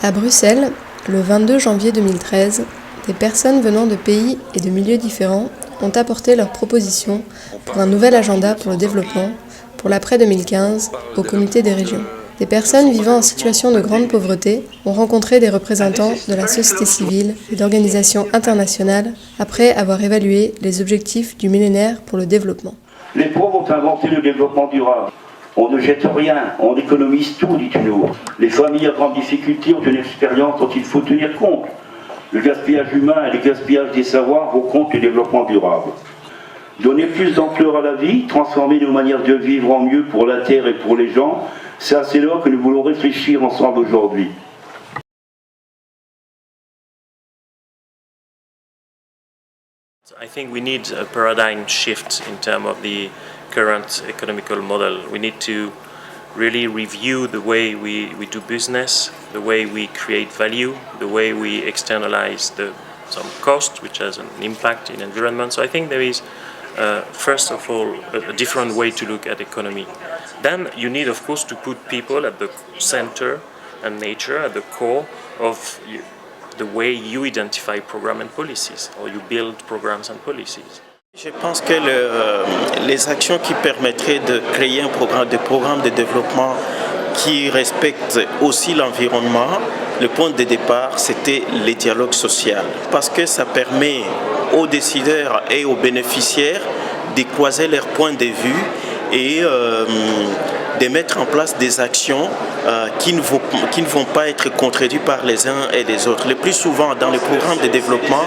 À Bruxelles, le 22 janvier 2013, des personnes venant de pays et de milieux différents ont apporté leurs propositions pour un nouvel agenda pour le développement pour l'après-2015 au Comité des régions. Des personnes vivant en situation de grande pauvreté ont rencontré des représentants de la société civile et d'organisations internationales après avoir évalué les objectifs du millénaire pour le développement. Les pauvres ont inventé le développement durable. On ne jette rien, on économise tout, dit-on. Les familles à grande difficulté ont une expérience dont il faut tenir compte. Le gaspillage humain et le gaspillage des savoirs vont contre le développement durable. Donner plus d'ampleur à la vie, transformer nos manières de vivre en mieux pour la terre et pour les gens, c'est à cela que nous voulons réfléchir ensemble aujourd'hui. I think we need a paradigm shift in terms of the current economical model. We need to really review the way we do business, the way we create value, the way we externalize some cost, which has an impact in environment. So I think there is, first of all, a different way to look at economy. Then you need, of course, to put people at the center and nature at the core of the way you identify programs and policies, or you build programs and policies. Je pense que les actions qui permettraient de créer un programme de développement qui respecte aussi l'environnement, le point de départ, c'était le dialogue social. Parce que ça permet aux décideurs et aux bénéficiaires de croiser leurs points de vue et de mettre en place des actions qui ne vont pas être contredites par les uns et les autres. Le plus souvent, dans les programmes de développement,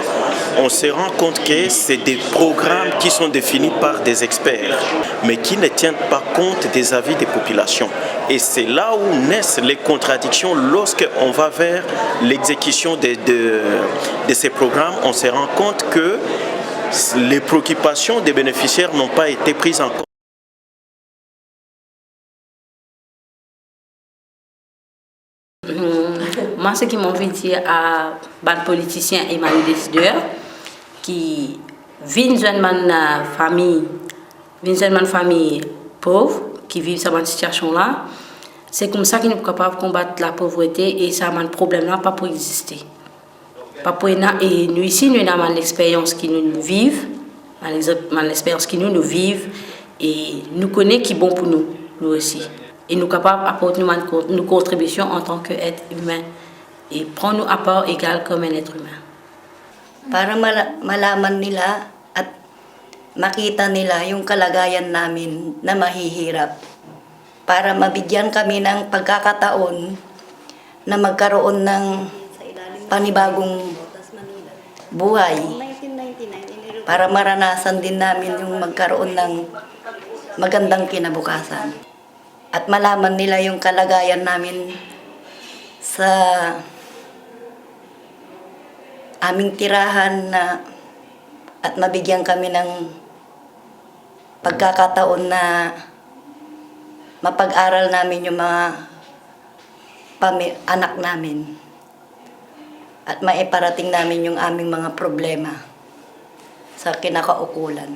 on se rend compte que c'est des programmes qui sont définis par des experts, mais qui ne tiennent pas compte des avis des populations. Et c'est là où naissent les contradictions lorsqu'on va vers l'exécution de ces programmes. On se rend compte que les préoccupations des bénéficiaires n'ont pas été prises en compte. Moi, ce qui m'a envie de dire à les politiciens et les décideurs qui viennent d'une famille pauvre, qui vivent dans cette situation-là, c'est comme ça qu'ils sont capables de combattre la pauvreté et ça a un problème-là pas pour exister. Pas pour, et nous ici, nous avons l'expérience qui nous vivent, l'expérience qui nous vivent et nous connaissons qui est bon pour nous, nous aussi. Et nous sommes capables d'apporter nos contributions en tant qu'être humain et prendre nos apports égal comme un être humain. Para malaman nila at makita nila yung kalagayan namin na mahihirap. Para mabigyan kami ng pagkakataon na magkaroon ng panibagong buhay. Para maranasan din namin yung magkaroon ng magandang kinabukasan. At malaman nila yung kalagayan namin sa aming tirahan at mabigyan kami ng pagkakataon na mapag-aral namin yung mga anak namin at maiparating namin yung aming mga problema sa kinakaukulan.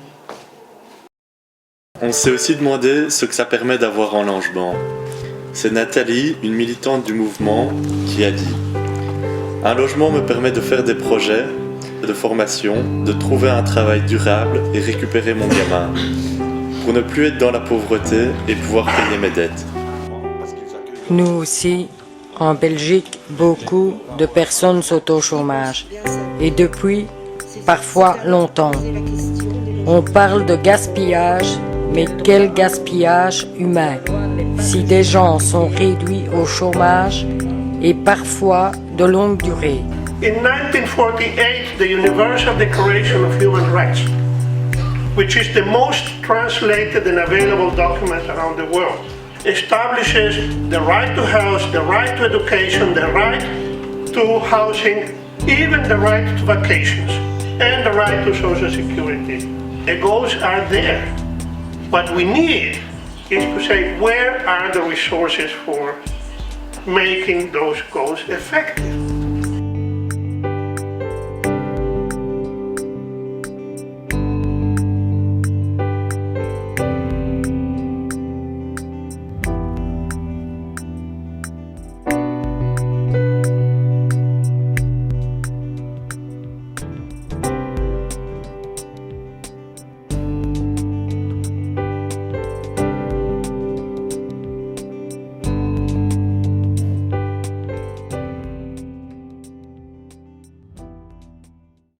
On s'est aussi demandé ce que ça permet d'avoir un logement. C'est Nathalie, une militante du mouvement, qui a dit « Un logement me permet de faire des projets de formation, de trouver un travail durable et récupérer mon gamin, pour ne plus être dans la pauvreté et pouvoir payer mes dettes. » Nous aussi, en Belgique, beaucoup de personnes sont au chômage. Et depuis, parfois longtemps. On parle de gaspillage, mais quel gaspillage humain? Si des gens sont réduits au chômage et parfois de longue durée. In 1948, the Universal Declaration of Human Rights, which is the most translated and available document around the world, establishes the right to health, the right to education, the right to housing, even the right to vacations, and the right to Social Security. The goals are there. What we need is to say, where are the resources for making those goals effective?